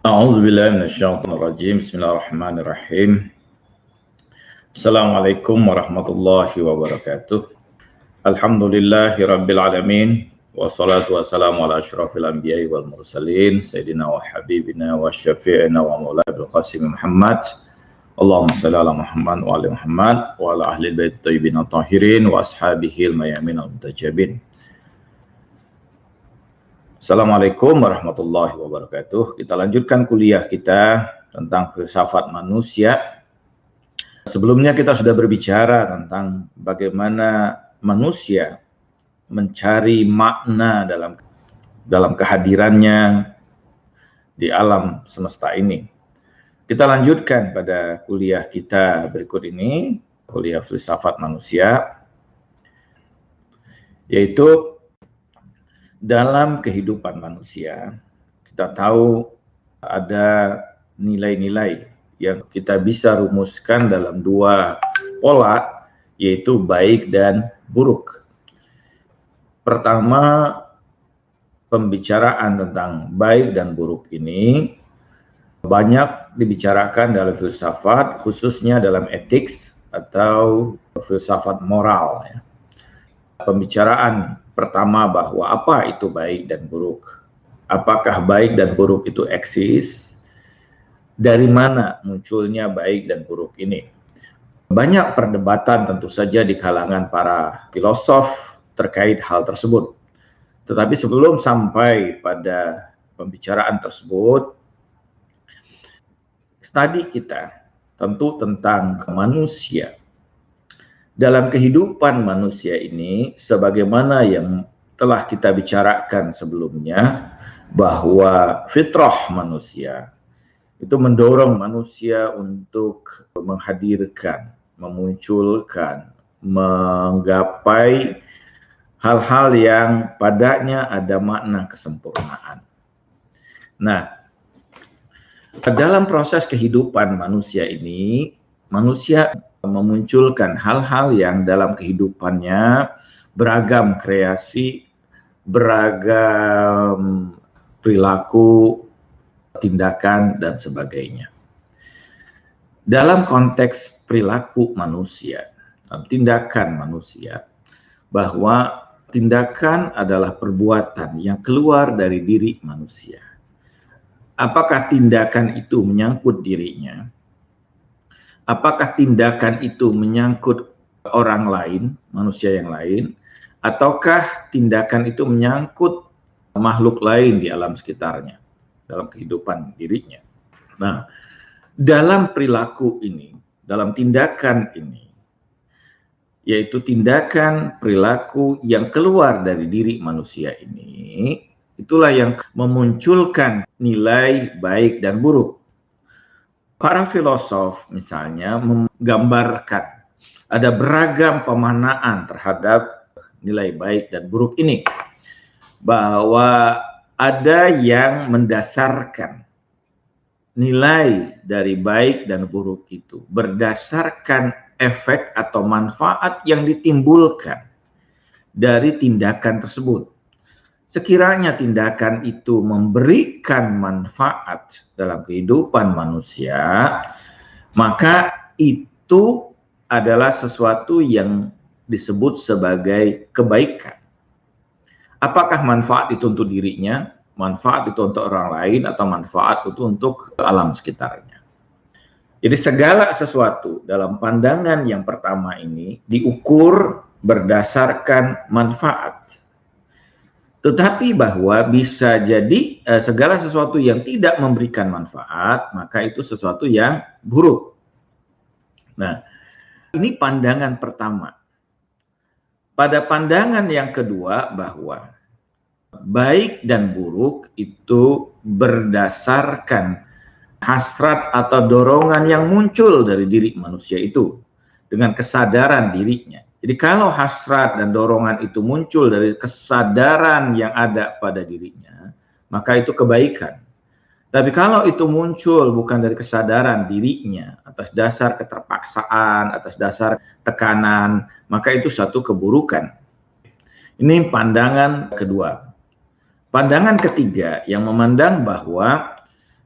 A'udzubillahi minasyaitonirrajim. Bismillahirrahmanirrahim. Assalamualaikum warahmatullahi wabarakatuh. Alhamdulillahirabbil alamin. Wassalatu wassalamu ala asyrafil anbiya'i wal mursalin sayyidina wa habibina wa syafi'ina wa maulana Abdul Qasim Muhammad. Allahumma shalli ala Muhammad wa ali Muhammad wa ala ahli bait thayyibin tahirin wa ashabihil mayamin al-mutajabin. Assalamualaikum warahmatullahi wabarakatuh. Kita lanjutkan kuliah kita tentang filsafat manusia. Sebelumnya kita sudah berbicara tentang bagaimana manusia mencari makna dalam kehadirannya di alam semesta ini. Kita lanjutkan pada kuliah kita berikut ini, kuliah filsafat manusia, yaitu dalam kehidupan manusia, kita tahu ada nilai-nilai yang kita bisa rumuskan dalam dua pola, yaitu baik dan buruk. Pertama, pembicaraan tentang baik dan buruk ini banyak dibicarakan dalam filsafat, khususnya dalam etik atau filsafat moral. Pembicaraan pertama bahwa apa itu baik dan buruk, apakah baik dan buruk itu eksis, dari mana munculnya baik dan buruk ini. Banyak perdebatan tentu saja di kalangan para filosof terkait hal tersebut. Tetapi sebelum sampai pada pembicaraan tersebut, studi kita tentu tentang manusia. Dalam kehidupan manusia ini, sebagaimana yang telah kita bicarakan sebelumnya, bahwa fitrah manusia itu mendorong manusia untuk menghadirkan, memunculkan, menggapai hal-hal yang padanya ada makna kesempurnaan. Nah, dalam proses kehidupan manusia ini, manusia memunculkan hal-hal yang dalam kehidupannya beragam kreasi, beragam perilaku, tindakan, dan sebagainya. Dalam konteks perilaku manusia, tindakan manusia, bahwa tindakan adalah perbuatan yang keluar dari diri manusia. Apakah tindakan itu menyangkut dirinya? Apakah tindakan itu menyangkut orang lain, manusia yang lain, ataukah tindakan itu menyangkut makhluk lain di alam sekitarnya, dalam kehidupan dirinya? Nah, dalam perilaku ini, dalam tindakan ini, yaitu tindakan perilaku yang keluar dari diri manusia ini, itulah yang memunculkan nilai baik dan buruk. Para filosof misalnya menggambarkan ada beragam pemaknaan terhadap nilai baik dan buruk ini. Bahwa ada yang mendasarkan nilai dari baik dan buruk itu berdasarkan efek atau manfaat yang ditimbulkan dari tindakan tersebut. Sekiranya tindakan itu memberikan manfaat dalam kehidupan manusia, maka itu adalah sesuatu yang disebut sebagai kebaikan. Apakah manfaat itu untuk dirinya, manfaat itu untuk orang lain, atau manfaat itu untuk alam sekitarnya. Jadi segala sesuatu dalam pandangan yang pertama ini diukur berdasarkan manfaat. Tetapi bahwa bisa jadi segala sesuatu yang tidak memberikan manfaat, maka itu sesuatu yang buruk. Nah, ini pandangan pertama. Pada pandangan yang kedua, bahwa baik dan buruk itu berdasarkan hasrat atau dorongan yang muncul dari diri manusia itu, dengan kesadaran dirinya. Jadi kalau hasrat dan dorongan itu muncul dari kesadaran yang ada pada dirinya, maka itu kebaikan. Tapi kalau itu muncul bukan dari kesadaran dirinya, atas dasar keterpaksaan, atas dasar tekanan, maka itu satu keburukan. Ini pandangan kedua. Pandangan ketiga yang memandang bahwa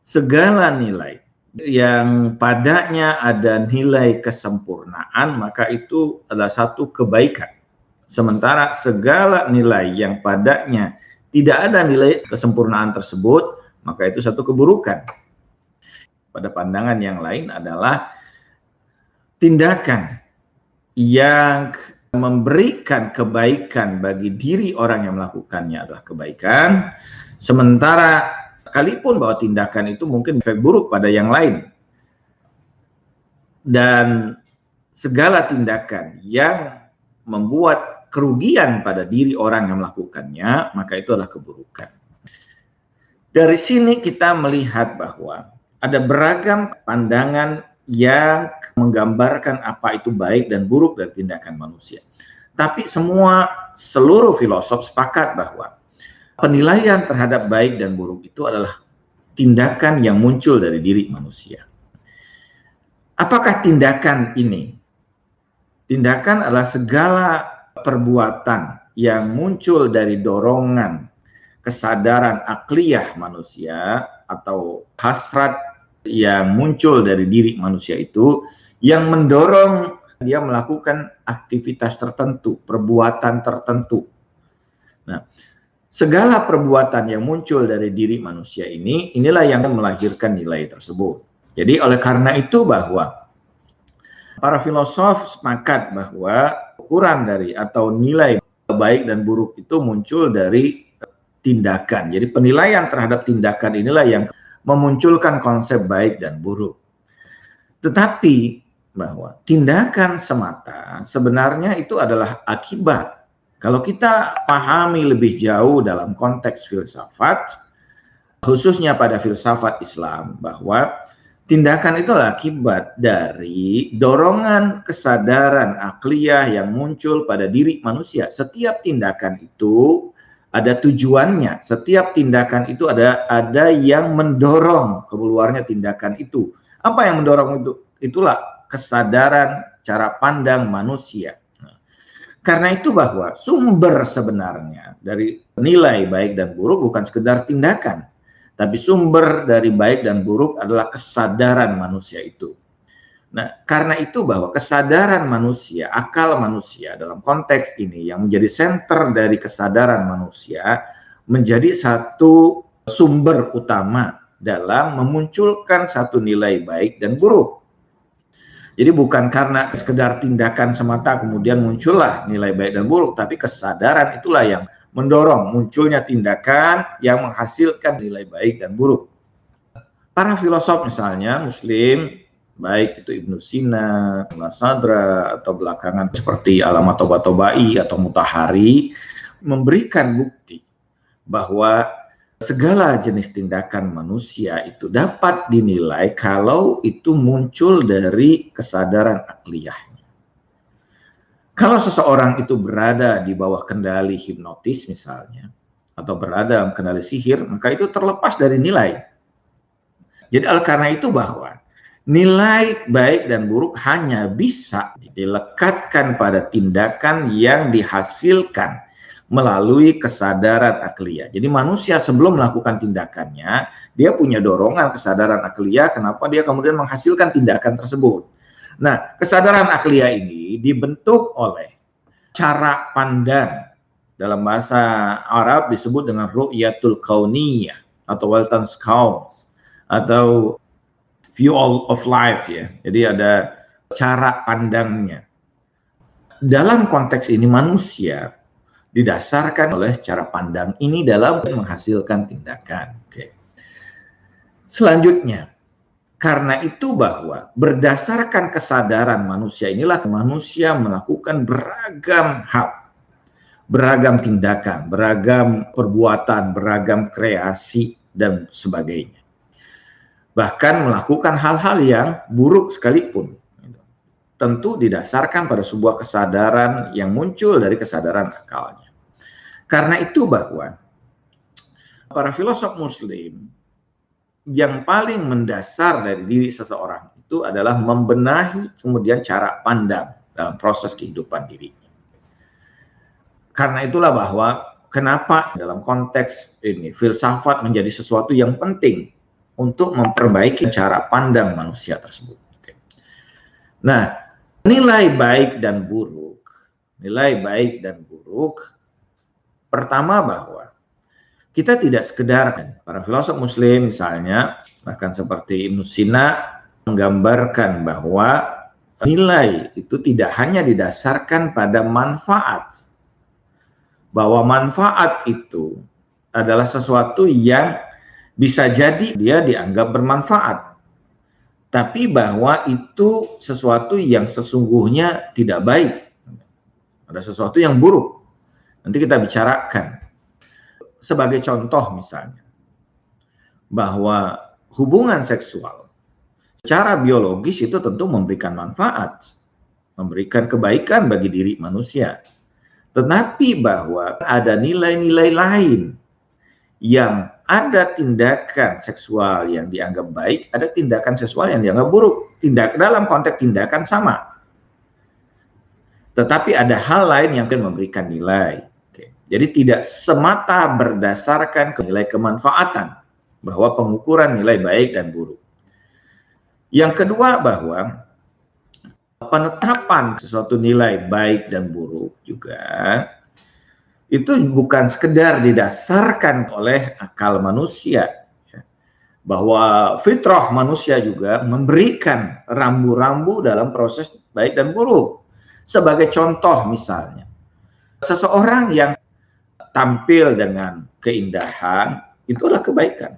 segala nilai yang padanya ada nilai kesempurnaan, maka itu adalah satu kebaikan. Sementara segala nilai yang padanya tidak ada nilai kesempurnaan tersebut, maka itu satu keburukan. Pada pandangan yang lain adalah tindakan yang memberikan kebaikan bagi diri orang yang melakukannya adalah kebaikan, sementara sekalipun bahwa tindakan itu mungkin efek buruk pada yang lain. Dan segala tindakan yang membuat kerugian pada diri orang yang melakukannya, maka itu adalah keburukan. Dari sini kita melihat bahwa ada beragam pandangan yang menggambarkan apa itu baik dan buruk dari tindakan manusia. Tapi seluruh filosof sepakat bahwa penilaian terhadap baik dan buruk itu adalah tindakan yang muncul dari diri manusia. Apakah tindakan ini? Tindakan adalah segala perbuatan yang muncul dari dorongan kesadaran akliyah manusia atau hasrat yang muncul dari diri manusia itu yang mendorong dia melakukan aktivitas tertentu, perbuatan tertentu. Nah, segala perbuatan yang muncul dari diri manusia inilah yang melahirkan nilai tersebut. Jadi oleh karena itu bahwa para filosof sepakat bahwa ukuran dari atau nilai baik dan buruk itu muncul dari tindakan. Jadi penilaian terhadap tindakan inilah yang memunculkan konsep baik dan buruk. Tetapi bahwa tindakan semata sebenarnya itu adalah akibat. Kalau kita pahami lebih jauh dalam konteks filsafat, khususnya pada filsafat Islam, bahwa tindakan itu adalah akibat dari dorongan kesadaran akliyah yang muncul pada diri manusia. Setiap tindakan itu ada tujuannya. Setiap tindakan itu ada yang mendorong keluarnya tindakan itu. Apa yang mendorong itu? Itulah kesadaran cara pandang manusia. Karena itu bahwa sumber sebenarnya dari nilai baik dan buruk bukan sekedar tindakan, tapi sumber dari baik dan buruk adalah kesadaran manusia itu. Nah, karena itu bahwa kesadaran manusia, akal manusia dalam konteks ini yang menjadi senter dari kesadaran manusia menjadi satu sumber utama dalam memunculkan satu nilai baik dan buruk. Jadi bukan karena sekedar tindakan semata kemudian muncullah nilai baik dan buruk, tapi kesadaran itulah yang mendorong munculnya tindakan yang menghasilkan nilai baik dan buruk. Para filosof misalnya Muslim, baik itu Ibnu Sina, Sadra, atau belakangan seperti Alamat Toba-Tobai atau Mutahari, memberikan bukti bahwa segala jenis tindakan manusia itu dapat dinilai kalau itu muncul dari kesadaran akliyahnya. Kalau seseorang itu berada di bawah kendali hipnotis misalnya, atau berada dalam kendali sihir, maka itu terlepas dari nilai. Jadi karena itu bahwa nilai baik dan buruk hanya bisa dilekatkan pada tindakan yang dihasilkan melalui kesadaran akliyah. Jadi manusia sebelum melakukan tindakannya, dia punya dorongan kesadaran akliyah, kenapa dia kemudian menghasilkan tindakan tersebut. Nah, kesadaran akliyah ini dibentuk oleh cara pandang. Dalam bahasa Arab disebut dengan ru'yatul kauniyah atau Weltanschauung atau view of life ya. Jadi ada cara pandangnya. Dalam konteks ini manusia didasarkan oleh cara pandang ini dalam menghasilkan tindakan. Oke. Selanjutnya, karena itu bahwa berdasarkan kesadaran manusia inilah manusia melakukan beragam hal, beragam tindakan, beragam perbuatan, beragam kreasi dan sebagainya. Bahkan melakukan hal-hal yang buruk sekalipun. Tentu didasarkan pada sebuah kesadaran yang muncul dari kesadaran akalnya. Karena itu bahwa para filosof Muslim yang paling mendasar dari diri seseorang itu adalah membenahi kemudian cara pandang dalam proses kehidupan dirinya. Karena itulah bahwa kenapa dalam konteks ini filsafat menjadi sesuatu yang penting. untuk memperbaiki cara pandang manusia tersebut. Nah, nilai baik dan buruk, pertama bahwa kita tidak sekedar, para filosof muslim misalnya, bahkan seperti Ibnu Sina menggambarkan bahwa nilai itu tidak hanya didasarkan pada manfaat, bahwa manfaat itu adalah sesuatu yang bisa jadi dia dianggap bermanfaat, tapi bahwa itu sesuatu yang sesungguhnya tidak baik, ada sesuatu yang buruk. Nanti kita bicarakan. Sebagai contoh misalnya, bahwa hubungan seksual secara biologis itu tentu memberikan manfaat, memberikan kebaikan bagi diri manusia. Tetapi bahwa ada nilai-nilai lain yang ada tindakan seksual yang dianggap baik, ada tindakan seksual yang dianggap buruk. Dalam konteks tindakan sama. Tetapi ada hal lain yang akan memberikan nilai. Jadi tidak semata berdasarkan nilai kemanfaatan, bahwa pengukuran nilai baik dan buruk. Yang kedua, bahwa penetapan sesuatu nilai baik dan buruk juga itu bukan sekedar didasarkan oleh akal manusia, bahwa fitrah manusia juga memberikan rambu-rambu dalam proses baik dan buruk. Sebagai contoh misalnya, seseorang yang tampil dengan keindahan itu adalah kebaikan.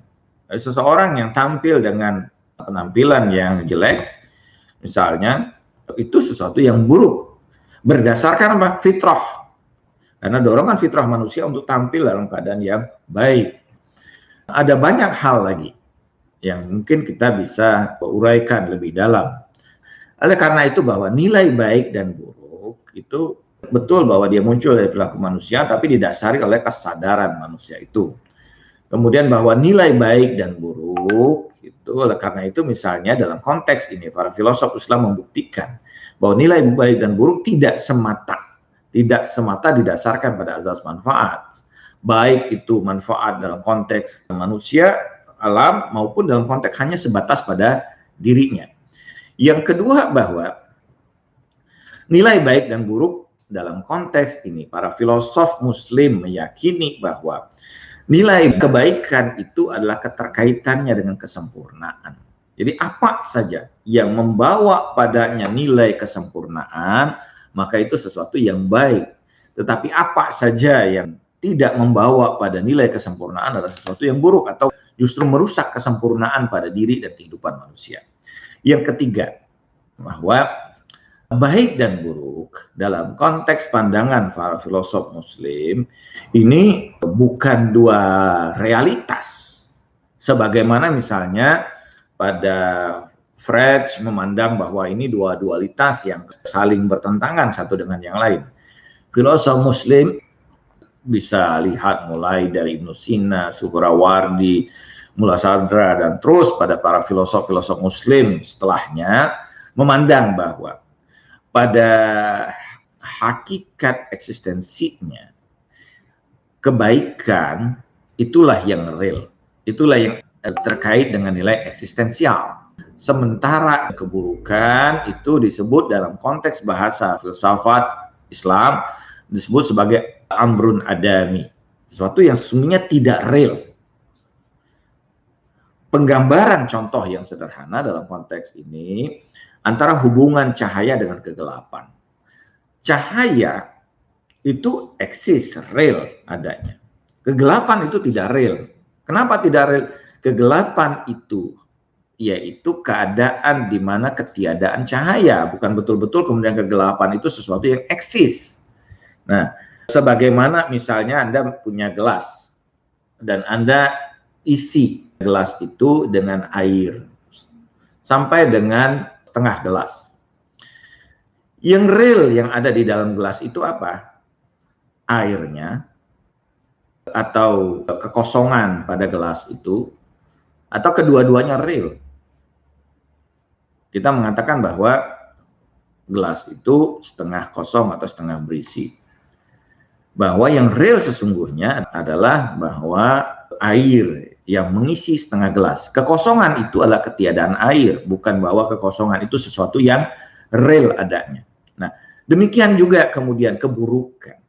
Seseorang yang tampil dengan penampilan yang jelek misalnya, itu sesuatu yang buruk berdasarkan apa? Fitrah. Karena dorongan fitrah manusia untuk tampil dalam keadaan yang baik. Ada banyak hal lagi yang mungkin kita bisa uraikan lebih dalam. Oleh karena itu, bahwa nilai baik dan buruk itu betul bahwa dia muncul dari perilaku manusia, tapi didasari oleh kesadaran manusia itu. Kemudian bahwa nilai baik dan buruk itu, oleh karena itu misalnya dalam konteks ini para filosof Islam membuktikan bahwa nilai baik dan buruk tidak semata didasarkan pada azas manfaat. Baik itu manfaat dalam konteks manusia, alam, maupun dalam konteks hanya sebatas pada dirinya. Yang kedua, bahwa nilai baik dan buruk dalam konteks ini, para filosof muslim meyakini bahwa nilai kebaikan itu adalah keterkaitannya dengan kesempurnaan. Jadi apa saja yang membawa padanya nilai kesempurnaan, maka itu sesuatu yang baik. Tetapi apa saja yang tidak membawa pada nilai kesempurnaan adalah sesuatu yang buruk atau justru merusak kesempurnaan pada diri dan kehidupan manusia. Yang ketiga, bahwa baik dan buruk dalam konteks pandangan para filosof muslim ini bukan dua realitas. Sebagaimana misalnya pada Freud memandang bahwa ini dua dualitas yang saling bertentangan satu dengan yang lain. Filosof muslim bisa lihat mulai dari Ibnu Sina, Suhrawardi, Mulla Sadra, dan terus pada para filosof-filosof muslim setelahnya memandang bahwa pada hakikat eksistensinya kebaikan itulah yang real, itulah yang terkait dengan nilai eksistensial. Sementara keburukan itu disebut dalam konteks bahasa filsafat Islam disebut sebagai amrun adami, sesuatu yang sesungguhnya tidak real. Penggambaran contoh yang sederhana dalam konteks ini antara hubungan cahaya dengan kegelapan. Cahaya itu eksis, real adanya. Kegelapan itu tidak real. Kenapa tidak real? Kegelapan itu yaitu keadaan di mana ketiadaan cahaya, bukan betul-betul kemudian kegelapan itu sesuatu yang eksis. Nah, sebagaimana misalnya Anda punya gelas dan Anda isi gelas itu dengan air sampai dengan setengah gelas. Yang real yang ada di dalam gelas itu apa? Airnya atau kekosongan pada gelas itu, atau kedua-duanya real. Kita mengatakan bahwa gelas itu setengah kosong atau setengah berisi. Bahwa yang real sesungguhnya adalah bahwa air yang mengisi setengah gelas. Kekosongan itu adalah ketiadaan air, bukan bahwa kekosongan itu sesuatu yang real adanya. Nah, demikian juga kemudian keburukan.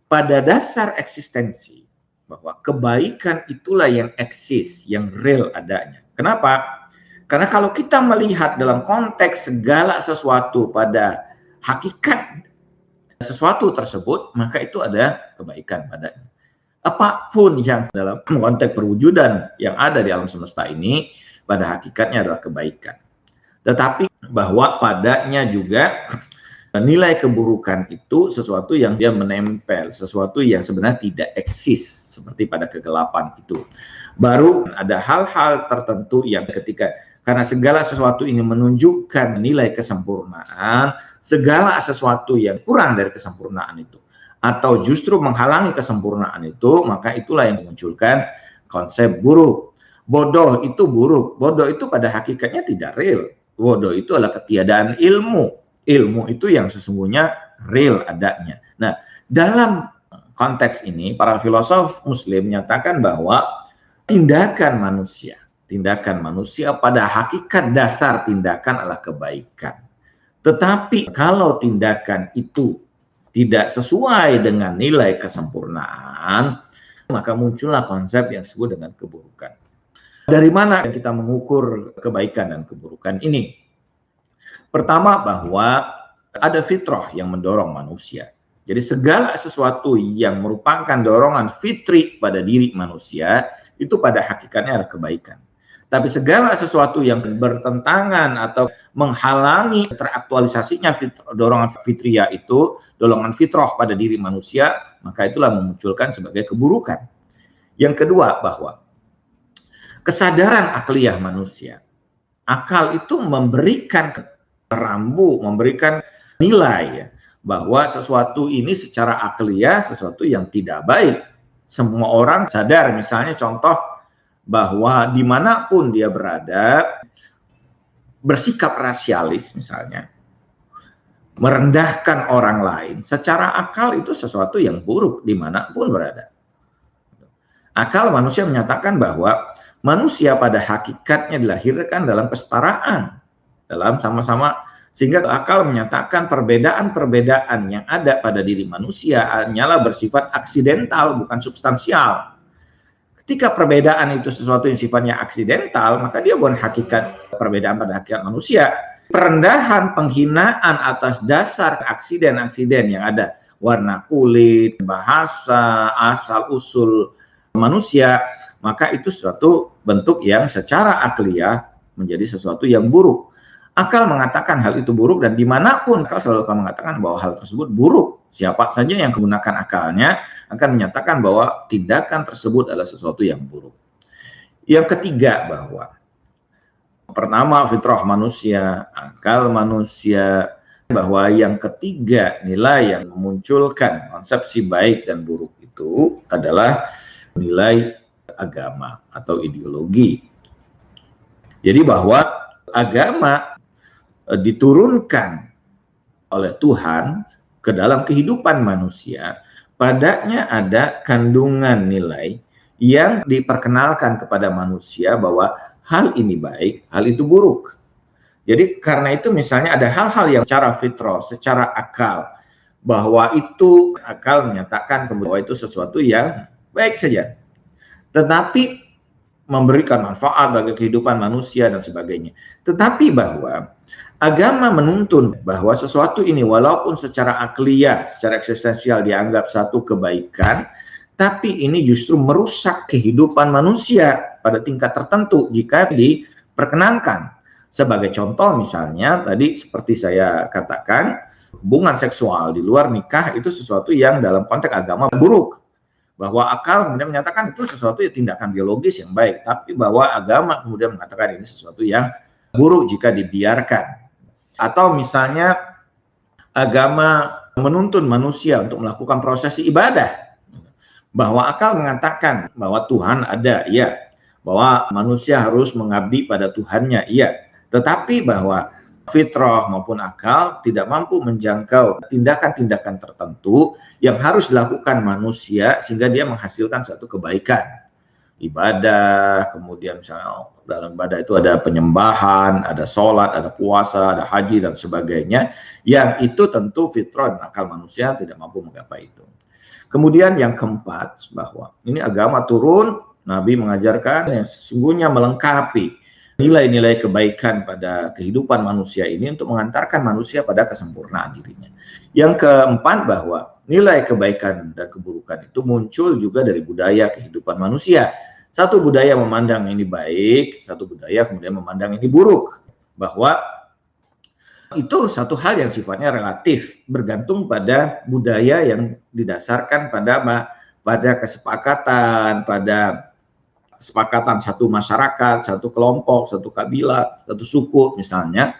Pada dasar eksistensi, bahwa kebaikan itulah yang eksis, yang real adanya. Kenapa? Karena kalau kita melihat dalam konteks segala sesuatu pada hakikat sesuatu tersebut, maka itu ada kebaikan padanya. Apapun yang dalam konteks perwujudan yang ada di alam semesta ini, pada hakikatnya adalah kebaikan. Tetapi bahwa padanya juga nilai keburukan itu sesuatu yang dia menempel, sesuatu yang sebenarnya tidak eksis, seperti pada kegelapan itu. Baru ada hal-hal tertentu yang ketika, karena segala sesuatu ini menunjukkan nilai kesempurnaan, segala sesuatu yang kurang dari kesempurnaan itu, atau justru menghalangi kesempurnaan itu, maka itulah yang memunculkan konsep buruk. Bodoh itu buruk. Bodoh itu pada hakikatnya tidak real. Bodoh itu adalah ketiadaan ilmu. Ilmu itu yang sesungguhnya real adanya. Nah, dalam konteks ini, para filosof Muslim menyatakan bahwa tindakan manusia pada hakikat dasar tindakan adalah kebaikan. Tetapi kalau tindakan itu tidak sesuai dengan nilai kesempurnaan, maka muncullah konsep yang disebut dengan keburukan. Dari mana kita mengukur kebaikan dan keburukan ini? Pertama, bahwa ada fitrah yang mendorong manusia. Jadi segala sesuatu yang merupakan dorongan fitri pada diri manusia, itu pada hakikatnya adalah kebaikan. Tapi segala sesuatu yang bertentangan atau menghalangi teraktualisasinya dorongan fitriyah itu, dorongan fitrah pada diri manusia, maka itulah memunculkan sebagai keburukan. Yang kedua, bahwa kesadaran akliyah manusia, akal itu memberikan rambu, memberikan nilai ya, bahwa sesuatu ini secara akliyah sesuatu yang tidak baik. Semua orang sadar, misalnya contoh, bahwa dimanapun dia berada, bersikap rasialis misalnya, merendahkan orang lain, secara akal itu sesuatu yang buruk dimanapun berada. Akal manusia menyatakan bahwa manusia pada hakikatnya dilahirkan dalam kesetaraan, dalam sama-sama, sehingga akal menyatakan perbedaan-perbedaan yang ada pada diri manusia hanyalah bersifat aksidental, bukan substansial. Ketika perbedaan itu sesuatu yang sifatnya aksidental, maka dia bukan hakikat perbedaan pada hakikat manusia. Perendahan, penghinaan atas dasar aksiden-aksiden yang ada, warna kulit, bahasa, asal-usul manusia, maka itu suatu bentuk yang secara akliyah menjadi sesuatu yang buruk. Akal mengatakan hal itu buruk, dan dimanapun akal selalu akan mengatakan bahwa hal tersebut buruk. Siapa saja yang menggunakan akalnya akan menyatakan bahwa tindakan tersebut adalah sesuatu yang buruk. Yang ketiga, bahwa pertama fitrah manusia, akal manusia, bahwa yang ketiga nilai yang memunculkan konsepsi baik dan buruk itu adalah nilai agama atau ideologi. Jadi bahwa agama diturunkan oleh Tuhan ke dalam kehidupan manusia, padanya ada kandungan nilai yang diperkenalkan kepada manusia bahwa hal ini baik, hal itu buruk. Jadi karena itu misalnya ada hal-hal yang secara fitrah, secara akal, bahwa itu akal menyatakan bahwa itu sesuatu yang baik saja, tetapi memberikan manfaat bagi kehidupan manusia dan sebagainya. Tetapi bahwa agama menuntun bahwa sesuatu ini walaupun secara akliyah, secara eksistensial dianggap satu kebaikan, tapi ini justru merusak kehidupan manusia pada tingkat tertentu jika diperkenankan. Sebagai contoh misalnya tadi seperti saya katakan, hubungan seksual di luar nikah itu sesuatu yang dalam konteks agama buruk. Bahwa akal kemudian menyatakan itu sesuatu yang tindakan biologis yang baik, tapi bahwa agama kemudian mengatakan ini sesuatu yang buruk jika dibiarkan. Atau misalnya agama menuntun manusia untuk melakukan prosesi ibadah, bahwa akal mengatakan bahwa Tuhan ada, iya, bahwa manusia harus mengabdi pada Tuhannya, iya, tetapi bahwa fitrah maupun akal tidak mampu menjangkau tindakan-tindakan tertentu yang harus dilakukan manusia sehingga dia menghasilkan suatu kebaikan. ibadah, kemudian misalnya dalam ibadah itu ada penyembahan, ada sholat, ada puasa, ada haji dan sebagainya, yang itu tentu fitrah dan akal manusia tidak mampu menggapai itu. Kemudian yang keempat, bahwa ini agama turun, Nabi mengajarkan yang sesungguhnya melengkapi nilai-nilai kebaikan pada kehidupan manusia ini untuk mengantarkan manusia pada kesempurnaan dirinya. Yang keempat, bahwa nilai kebaikan dan keburukan itu muncul juga dari budaya kehidupan manusia. Satu budaya memandang ini baik, satu budaya kemudian memandang ini buruk. Bahwa itu satu hal yang sifatnya relatif, bergantung pada budaya yang didasarkan pada kesepakatan, pada kesepakatan satu masyarakat, satu kelompok, satu kabilah, satu suku misalnya,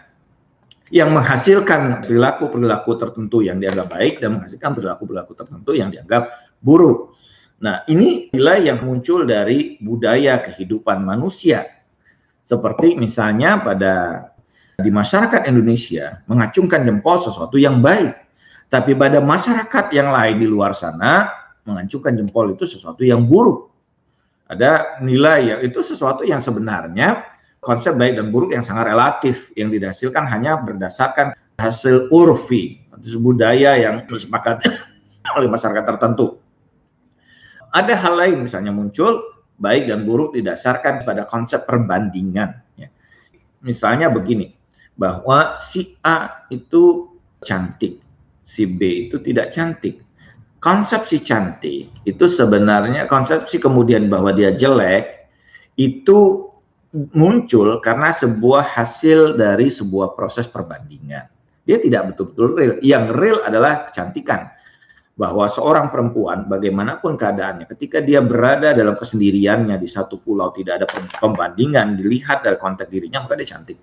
yang menghasilkan perilaku-perilaku tertentu yang dianggap baik dan menghasilkan perilaku-perilaku tertentu yang dianggap buruk. Nah, ini nilai yang muncul dari budaya kehidupan manusia. Seperti misalnya di masyarakat Indonesia mengacungkan jempol sesuatu yang baik, tapi pada masyarakat yang lain di luar sana mengacungkan jempol itu sesuatu yang buruk. Ada nilai yang itu sesuatu yang sebenarnya konsep baik dan buruk yang sangat relatif, yang dihasilkan hanya berdasarkan hasil urfi, budaya yang disepakati oleh masyarakat tertentu. Ada hal lain misalnya muncul baik dan buruk didasarkan pada konsep perbandingan. Misalnya begini, bahwa si A itu cantik, si B itu tidak cantik. Konsepsi cantik itu sebenarnya, konsepsi kemudian bahwa dia jelek itu muncul karena sebuah hasil dari sebuah proses perbandingan. Dia tidak betul-betul real. Yang real adalah kecantikan. Bahwa seorang perempuan bagaimanapun keadaannya, ketika dia berada dalam kesendiriannya di satu pulau, tidak ada pembandingan, dilihat dari konteks dirinya, maka dia cantik.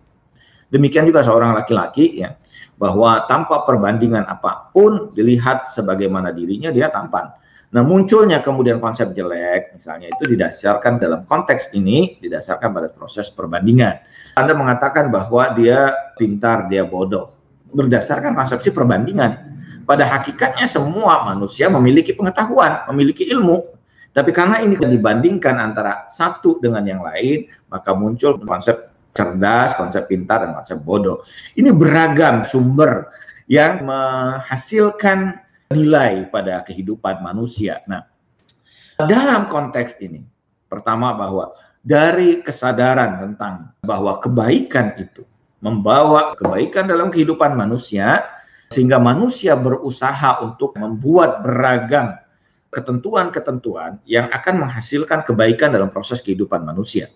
Demikian juga seorang laki-laki, ya, bahwa tanpa perbandingan apapun dilihat sebagaimana dirinya, dia tampan. Nah, munculnya kemudian konsep jelek misalnya itu didasarkan dalam konteks ini, didasarkan pada proses perbandingan. Anda mengatakan bahwa dia pintar, dia bodoh, berdasarkan konsepsi perbandingan. Pada hakikatnya semua manusia memiliki pengetahuan, memiliki ilmu. Tapi karena ini dibandingkan antara satu dengan yang lain, maka muncul konsep cerdas, konsep pintar, dan konsep bodoh. Ini beragam sumber yang menghasilkan nilai pada kehidupan manusia. Nah, dalam konteks ini, pertama bahwa dari kesadaran tentang bahwa kebaikan itu membawa kebaikan dalam kehidupan manusia, sehingga manusia berusaha untuk membuat beragam ketentuan-ketentuan yang akan menghasilkan kebaikan dalam proses kehidupan manusia.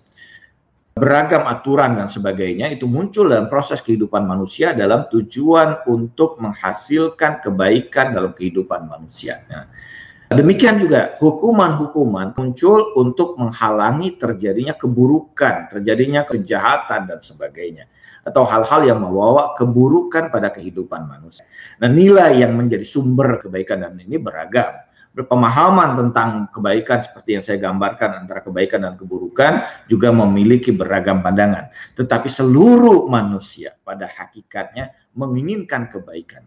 Beragam aturan dan sebagainya itu muncul dalam proses kehidupan manusia dalam tujuan untuk menghasilkan kebaikan dalam kehidupan manusia. Nah, demikian juga hukuman-hukuman muncul untuk menghalangi terjadinya keburukan, terjadinya kejahatan dan sebagainya, atau hal-hal yang membawa keburukan pada kehidupan manusia. Nah, nilai yang menjadi sumber kebaikan dan ini beragam. Berpemahaman tentang kebaikan seperti yang saya gambarkan antara kebaikan dan keburukan juga memiliki beragam pandangan. Tetapi seluruh manusia pada hakikatnya menginginkan kebaikan.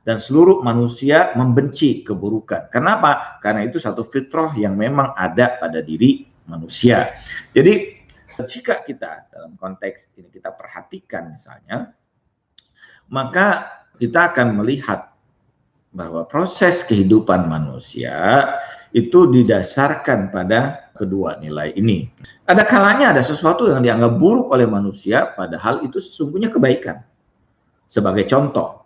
Dan seluruh manusia membenci keburukan. Kenapa? Karena itu satu fitrah yang memang ada pada diri manusia. Jadi jika kita dalam konteks ini kita perhatikan misalnya, maka kita akan melihat bahwa proses kehidupan manusia itu didasarkan pada kedua nilai ini. Ada kalanya ada sesuatu yang dianggap buruk oleh manusia, padahal itu sesungguhnya kebaikan. Sebagai contoh,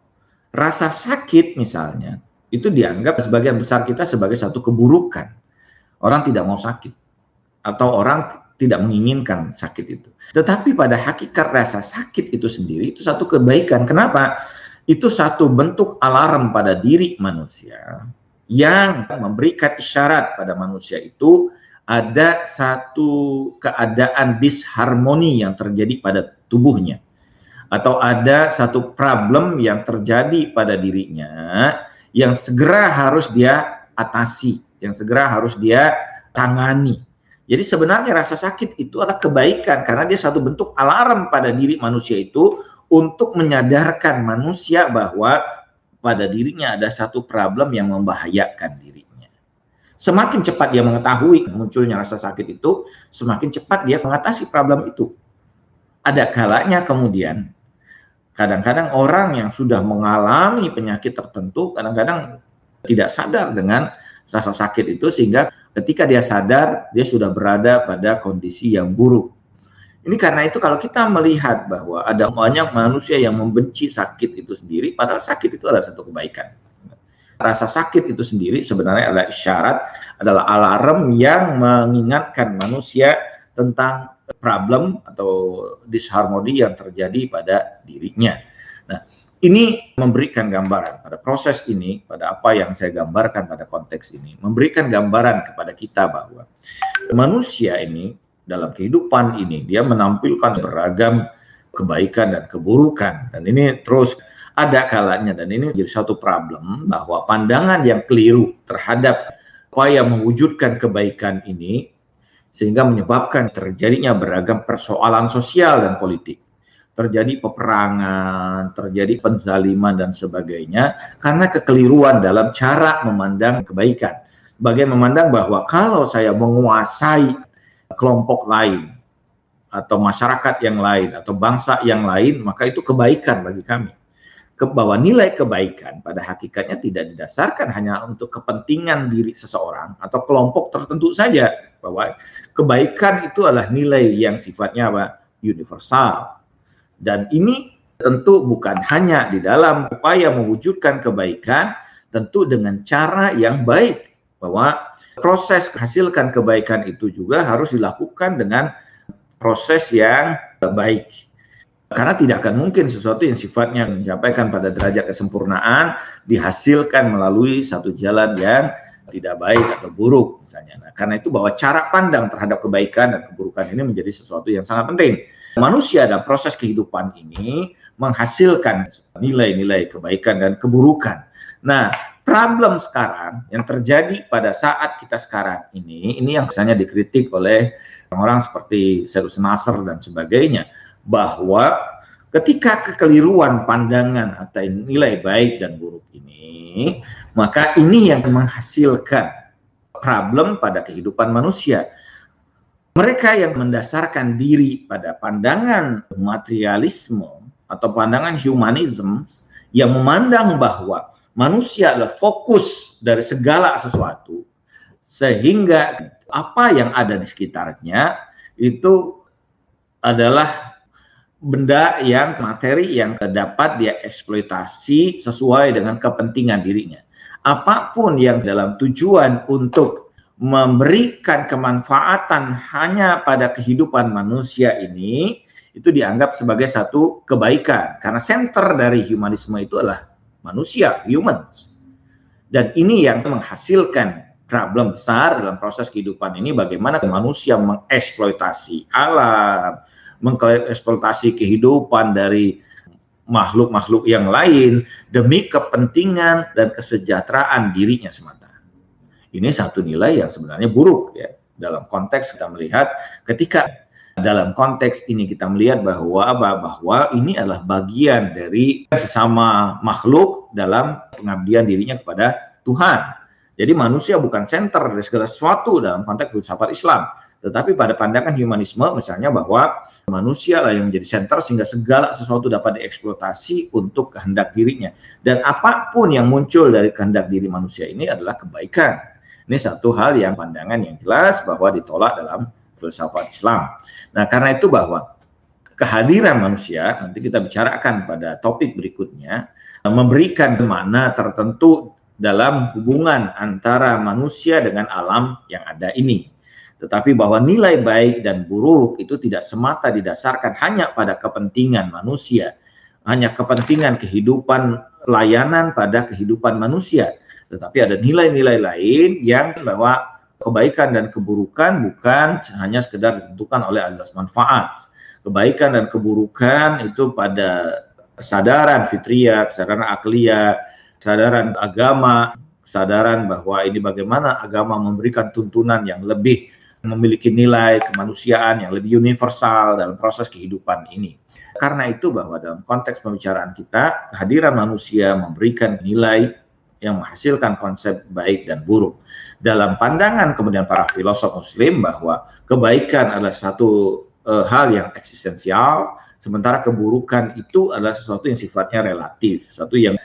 rasa sakit misalnya, itu dianggap sebagian besar kita sebagai satu keburukan. Orang tidak mau sakit, atau orang tidak menginginkan sakit itu. Tetapi pada hakikat rasa sakit itu sendiri, itu satu kebaikan. Kenapa? Itu satu bentuk alarm pada diri manusia yang memberikan isyarat pada manusia itu ada satu keadaan disharmoni yang terjadi pada tubuhnya. Atau ada satu problem yang terjadi pada dirinya yang segera harus dia atasi, yang segera harus dia tangani. Jadi sebenarnya rasa sakit itu adalah kebaikan karena dia satu bentuk alarm pada diri manusia itu untuk menyadarkan manusia bahwa pada dirinya ada satu problem yang membahayakan dirinya. Semakin cepat dia mengetahui munculnya rasa sakit itu, semakin cepat dia mengatasi problem itu. Ada kalanya kemudian, kadang-kadang orang yang sudah mengalami penyakit tertentu, kadang-kadang tidak sadar dengan rasa sakit itu, sehingga ketika dia sadar, dia sudah berada pada kondisi yang buruk. Ini karena itu kalau kita melihat bahwa ada banyak manusia yang membenci sakit itu sendiri, padahal sakit itu adalah satu kebaikan. Rasa sakit itu sendiri sebenarnya adalah isyarat, adalah alarm yang mengingatkan manusia tentang problem atau disharmoni yang terjadi pada dirinya. Nah, ini memberikan gambaran pada proses ini, pada apa yang saya gambarkan pada konteks ini, memberikan gambaran kepada kita bahwa manusia ini dalam kehidupan ini, dia menampilkan beragam kebaikan dan keburukan, dan ini terus ada kalanya, dan ini menjadi satu problem bahwa pandangan yang keliru terhadap upaya mewujudkan kebaikan ini sehingga menyebabkan terjadinya beragam persoalan sosial dan politik. Terjadi peperangan, terjadi penzaliman dan sebagainya karena kekeliruan dalam cara memandang kebaikan. Bagian memandang bahwa kalau saya menguasai kelompok lain atau masyarakat yang lain atau bangsa yang lain, maka itu kebaikan bagi kami. Bahwa nilai kebaikan pada hakikatnya tidak didasarkan hanya untuk kepentingan diri seseorang atau kelompok tertentu saja, bahwa kebaikan itu adalah nilai yang sifatnya universal, dan ini tentu bukan hanya di dalam upaya mewujudkan kebaikan, tentu dengan cara yang baik, bahwa proses menghasilkan kebaikan itu juga harus dilakukan dengan proses yang baik. Karena tidak akan mungkin sesuatu yang sifatnya mencapai pada derajat kesempurnaan dihasilkan melalui satu jalan yang tidak baik atau buruk misalnya. Nah, karena itu bahwa cara pandang terhadap kebaikan dan keburukan ini menjadi sesuatu yang sangat penting. Manusia dalam proses kehidupan ini menghasilkan nilai-nilai kebaikan dan keburukan. Nah, problem sekarang yang terjadi pada saat kita sekarang ini yang misalnya dikritik oleh orang-orang seperti Syed Nasr dan sebagainya, bahwa ketika kekeliruan pandangan atau nilai baik dan buruk ini, maka ini yang menghasilkan problem pada kehidupan manusia. Mereka yang mendasarkan diri pada pandangan materialisme atau pandangan humanism yang memandang bahwa manusia adalah fokus dari segala sesuatu, sehingga apa yang ada di sekitarnya itu adalah benda yang materi yang dapat dia eksploitasi sesuai dengan kepentingan dirinya. Apapun yang dalam tujuan untuk memberikan kemanfaatan hanya pada kehidupan manusia ini, itu dianggap sebagai satu kebaikan. Karena center dari humanisme itu adalah manusia, humans. Dan ini yang menghasilkan problem besar dalam proses kehidupan ini, bagaimana manusia mengeksploitasi alam, mengeksploitasi kehidupan dari makhluk-makhluk yang lain demi kepentingan dan kesejahteraan dirinya semata. Ini satu nilai yang sebenarnya buruk ya. Dalam konteks kita melihat, ketika dalam konteks ini kita melihat bahwa ini adalah bagian dari sesama makhluk dalam pengabdian dirinya kepada Tuhan. Jadi manusia bukan center dari segala sesuatu dalam konteks filsafat Islam, tetapi pada pandangan humanisme misalnya bahwa manusia lah yang menjadi center sehingga segala sesuatu dapat dieksploitasi untuk kehendak dirinya, dan apapun yang muncul dari kehendak diri manusia ini adalah kebaikan. Ini satu hal yang pandangan yang jelas bahwa ditolak dalam filsafat Islam. Nah, karena itu bahwa kehadiran manusia, nanti kita bicarakan pada topik berikutnya, memberikan makna tertentu dalam hubungan antara manusia dengan alam yang ada ini. Tetapi bahwa nilai baik dan buruk itu tidak semata didasarkan hanya pada kepentingan manusia, hanya kepentingan kehidupan pelayanan pada kehidupan manusia, tetapi ada nilai-nilai lain yang bahwa kebaikan dan keburukan bukan hanya sekedar ditentukan oleh azas manfaat. Kebaikan dan keburukan itu pada kesadaran fitriyah, kesadaran akliyah, kesadaran agama, kesadaran bahwa ini bagaimana agama memberikan tuntunan yang lebih memiliki nilai kemanusiaan yang lebih universal dalam proses kehidupan ini. Karena itu bahwa dalam konteks pembicaraan kita, kehadiran manusia memberikan nilai yang menghasilkan konsep baik dan buruk. Dalam pandangan kemudian para filosof muslim bahwa kebaikan adalah satu hal yang eksistensial, sementara keburukan itu adalah sesuatu yang sifatnya relatif, sesuatu yang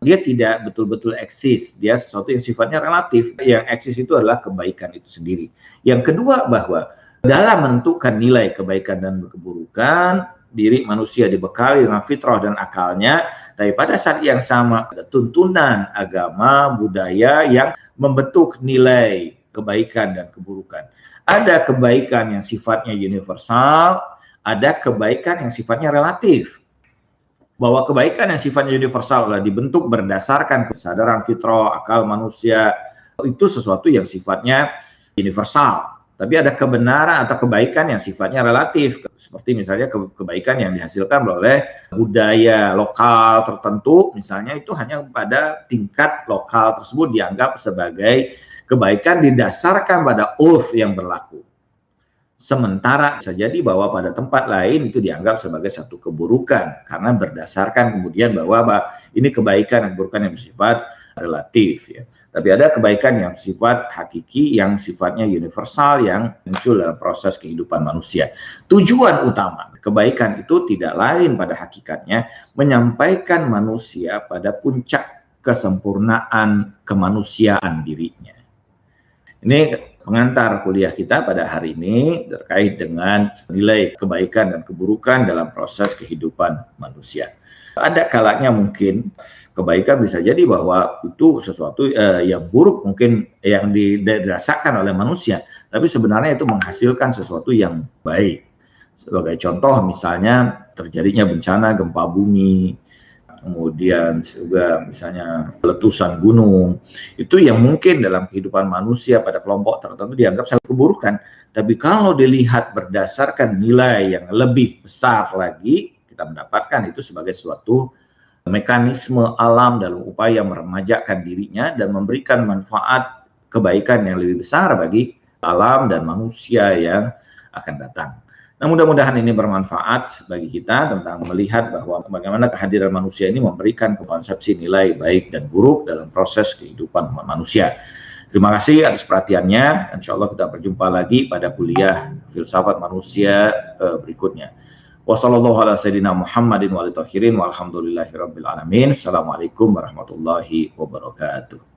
dia tidak betul-betul eksis, dia sesuatu yang sifatnya relatif. Yang eksis itu adalah kebaikan itu sendiri. Yang kedua, bahwa dalam menentukan nilai kebaikan dan keburukan, diri manusia dibekali dengan fitrah dan akalnya, tapi pada saat yang sama ada tuntunan agama, budaya yang membentuk nilai kebaikan dan keburukan. Ada kebaikan yang sifatnya universal, ada kebaikan yang sifatnya relatif. Bahwa kebaikan yang sifatnya universal adalah dibentuk berdasarkan kesadaran fitrah, akal manusia, itu sesuatu yang sifatnya universal. Tapi ada kebenaran atau kebaikan yang sifatnya relatif, seperti misalnya kebaikan yang dihasilkan oleh budaya lokal tertentu, misalnya itu hanya pada tingkat lokal tersebut dianggap sebagai kebaikan didasarkan pada urf yang berlaku. Sementara bisa jadi bahwa pada tempat lain itu dianggap sebagai satu keburukan karena berdasarkan kemudian bahwa ini kebaikan dan keburukan yang bersifat relatif ya. Tapi ada kebaikan yang sifat hakiki, yang sifatnya universal, yang muncul dalam proses kehidupan manusia. Tujuan utama kebaikan itu tidak lain pada hakikatnya menyampaikan manusia pada puncak kesempurnaan kemanusiaan dirinya. Ini pengantar kuliah kita pada hari ini terkait dengan nilai kebaikan dan keburukan dalam proses kehidupan manusia. Ada kalanya mungkin kebaikan bisa jadi bahwa itu sesuatu yang buruk mungkin yang dirasakan oleh manusia, tapi sebenarnya itu menghasilkan sesuatu yang baik. Sebagai contoh misalnya terjadinya bencana gempa bumi, kemudian juga misalnya letusan gunung, itu yang mungkin dalam kehidupan manusia pada kelompok tertentu dianggap satu keburukan. Tapi kalau dilihat berdasarkan nilai yang lebih besar lagi, kita mendapatkan itu sebagai suatu mekanisme alam dalam upaya meremajakan dirinya dan memberikan manfaat kebaikan yang lebih besar bagi alam dan manusia yang akan datang. Nah, mudah-mudahan ini bermanfaat bagi kita tentang melihat bahwa bagaimana kehadiran manusia ini memberikan konsepsi nilai baik dan buruk dalam proses kehidupan manusia. Terima kasih atas perhatiannya. Insya Allah kita berjumpa lagi pada kuliah filsafat manusia berikutnya. Wassalamualaikum warahmatullahi wabarakatuh.